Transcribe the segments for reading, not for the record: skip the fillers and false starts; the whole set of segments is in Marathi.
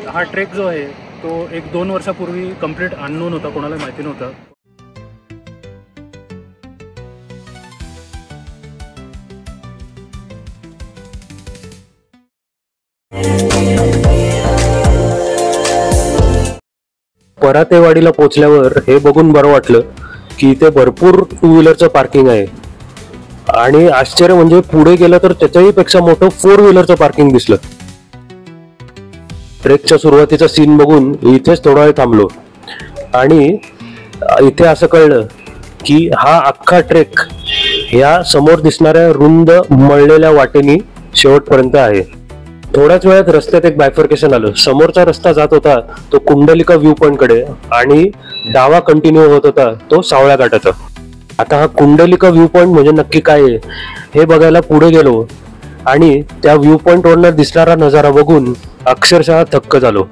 हा ट्रेक जो आहे तो 1-2 वर्षापूर्वी कंप्लीट अननोन होता, कोणाला माहिती नव्हतं. परातेवाडीला पोहोचल्यावर हे बघून बरं वाटलं की इथे भरपूर टू व्हीलरचं पार्किंग आहे. आणि आश्चर्य म्हणजे पुढे गेलं तर त्याच्याही पेक्षा मोठं 4 व्हीलरचं पार्किंग दिसलं. ट्रेकच्या सुरुवातीचा सीन बघून इथेच थोडा वेळ थांबलो आणि इथे असं कळलं की हा अख्खा ट्रेक या समोर दिसणाऱ्या रुंद मळलेल्या वाटेनी शेवटपर्यंत आहे. थोड्याच वेळात रस्त्यात एक बायफर्केशन आलं. समोरचा रस्ता जात होता तो कुंडलिका व्ह्यू पॉइंट कडे आणि डावा कंटिन्यू होत होता तो सावळ्या घाटाचा. आता हा कुंडलिका व्ह्यू पॉइंट म्हणजे नक्की काय आहे हे बघायला पुढे गेलो आणि त्या व्ह्यू पॉइंट वरनं दिसणारा नजारा बघून अक्षरशः थक्क झालो.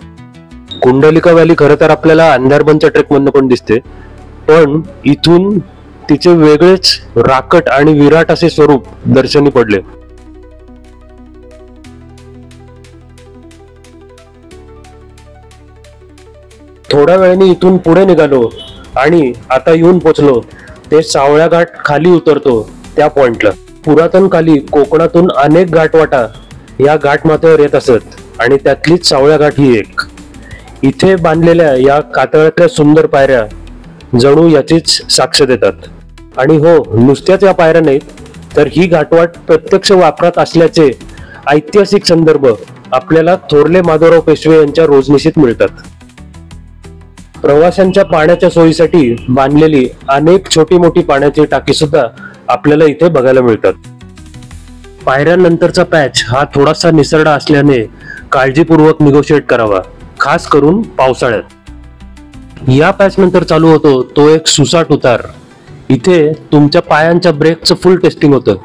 कुंडलिका व्हॅली खरं तर आपल्याला अंधारबनच्या ट्रेक मधनं पण दिसते, पण इथून तिचे वेगळेच राकट आणि विराट असे स्वरूप दर्शनी पडले. थोड्या वेळाने इथून पुढे निघालो आणि आता येऊन पोचलो ते सावळ्या घाट खाली उतरतो त्या पॉइंटला. पुरातन काली कोकणातून अनेक घाटवाटा या घाट माथ्यावर येत असत आणि त्यातलीच सावळ्या घाट ही एक. इथे बांधलेल्या या कातळातल्या सुंदर पायऱ्या जणू याचीच साक्ष देतात. आणि हो, नुसत्याच या पायऱ्या नाहीत तर ही घाटवाट प्रत्यक्ष वापरात असल्याचे ऐतिहासिक संदर्भ आपल्याला थोरले माधवराव पेशवे यांच्या रोजनिशीत मिळतात. प्रवाशांच्या पाण्याच्या सोयीसाठी बांधलेली अनेक छोटी मोठी पाण्याची टाकी सुद्धा आपल्याला इथे बघायला मिळतात. पायऱ्यानंतरचा पॅच हा थोडासा निसरडा असल्याने काळजीपूर्वक निगोशिएट करावा, खास करून पावसाळ्यात. या पॅच नंतर चालू होतो तो एक सुसाट उतार. इथे तुमच्या पायांच्या ब्रेकचं फुल टेस्टिंग होतं.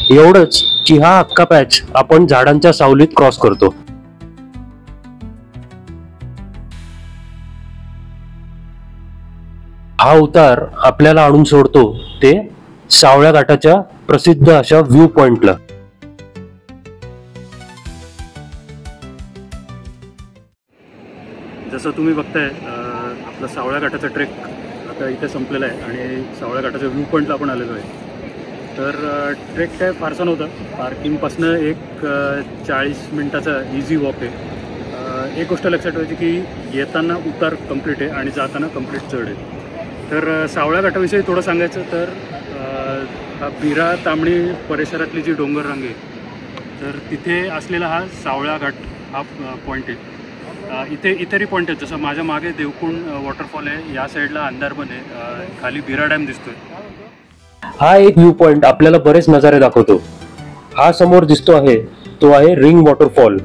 एवढंच की हा अख्खा पॅच आपण झाडांच्या सावलीत क्रॉस करतो. हा उतार आपल्याला आणून सोडतो ते सावळ्या घाटाच्या प्रसिद्ध अशा व्ह्यू पॉइंटला. जसं तुम्ही बघताय आपला सावळ्या घाटाचा ट्रेक आता इथे संपलेला आहे आणि सावळ्या घाटाच्या व्ह्यू पॉईंटला आपण आलेलो आहे. तर ट्रेक काय फारसा नव्हता. पार्किंगपासनं एक 40 मिनिटाचा इझी वॉक आहे. एक गोष्ट लक्षात ठेवायची की येताना उतार कंप्लीट आहे आणि जाताना कंप्लीट चढ आहे. तर सावळ्या घाटाविषयी थोडं सांगायचं तर हा बिरा तांबणी परिसरातली जी डोंगर रांग आहे तर तिथे असलेला हा सावळ्या घाट हा पॉईंट आहे. इथे इतरही पॉईंट आहेत, जसं माझ्या मागे देवकुंड वॉटरफॉल आहे, या साईडला अंधारबन आहे, खाली बिरा डॅम दिसतोय. हा एक व्ह्यू पॉइंट आपल्याला बरेच नजारे दाखवतो. हा समोर दिसतो आहे तो आहे रिंग वॉटरफॉल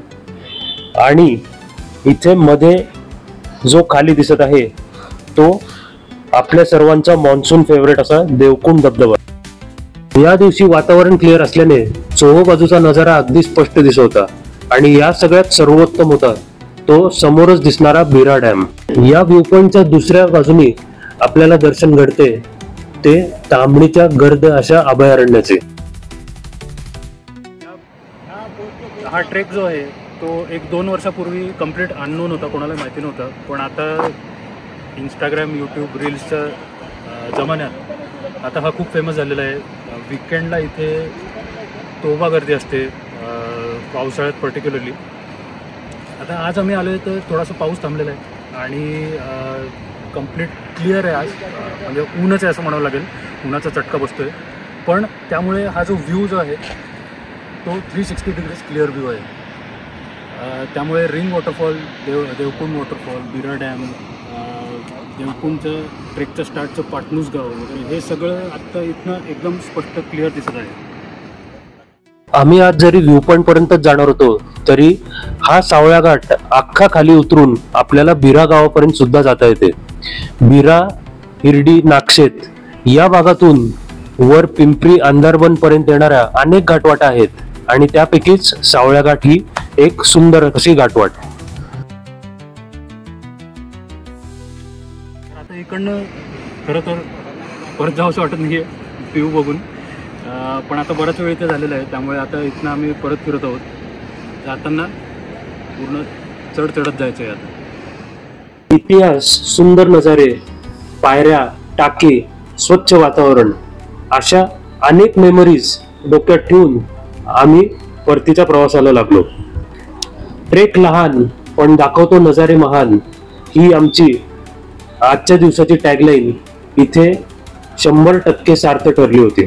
आणि इथे मध्ये जो खाली दिसत आहे तो आपल्या सर्वांचा मॉन्सून फेवरेट असा देवकुंड धबधबा. या दिवशी वातावरण क्लिअर असल्याने चोहो बाजूचा नजारा अगदी स्पष्ट दिसत होता आणि या सगळ्यात सर्वोत्तम होता तो समोरच दिसणारा बिरा डॅम. या व्ह्यू पॉइंटच्या दुसऱ्या बाजूनी आपल्याला दर्शन घडते ते तांबणीच्या गर्द अशा अभयारण्याचे. हा ट्रेक जो आहे तो 1-2 वर्षापूर्वी कंप्लीट अननोन होता, कोणाला माहिती नव्हतं. पण आता इंस्टाग्राम, यूट्यूब, रील्सच्या जमान्यात आता हा खूप फेमस झालेला आहे. विकेंडला इथे तोबा गर्दी असते, पावसाळ्यात पर्टिक्युलरली. आता आज आम्ही आलो आहे तर थोडासा पाऊस थांबलेला आहे आणि कंप्लीट क्लिअर आहे आज. म्हणजे ऊनच आहे असं म्हणावं लागेल, उन्हाचा चटका बसतो आहे. पण त्यामुळे हा जो व्ह्यू जो आहे तो 360 डिग्रीज क्लिअर व्ह्यू आहे. त्यामुळे रिंग वॉटरफॉल, देवकुंड वॉटरफॉल, बिरा डॅम, देवकुंडचं ट्रेकचं स्टार्टचं पाटणूस गाव वगैरे हे सगळं आत्ता इथनं एकदम स्पष्ट क्लिअर दिसत आहे. आम्ही आज जरी व्ह्यू पॉइंट पर्यंतच जाणार होतो तरी हा सावळ्या घाट अख्खा खाली उतरून आपल्याला बिरा गावापर्यंत सुद्धा जाता येते. बिरा, हिरडी, नागशेत या भागातून वर पिंपरी, अंधारबन पर्यंत येणाऱ्या अनेक घाटवाटा आहेत आणि त्यापैकीच सावळ्या घाट ही एक सुंदर अशी घाटवाट. आता इकडनं खरं तर परत जावंसं वाटत नाही आहे व्ह्यू बघून, पण आता बराच वेळ इथे झालेला आहे त्यामुळे आता इथनं आम्ही परत फिरत आहोत. जाताना पूर्ण चढ चढत जायचं यात. इतिहास, सुंदर नजारे, पायऱ्या, टाके, स्वच्छ वातावरण अशा अनेक मेमरीज डोक्यात ठेवून आम्ही परतीच्या प्रवासाला लागलो. ट्रेक लहान पण दाखवतो नजारे महान ही आमची आजच्या दिवसाची टॅगलाईन इथे 100% सार्थ ठरली होती.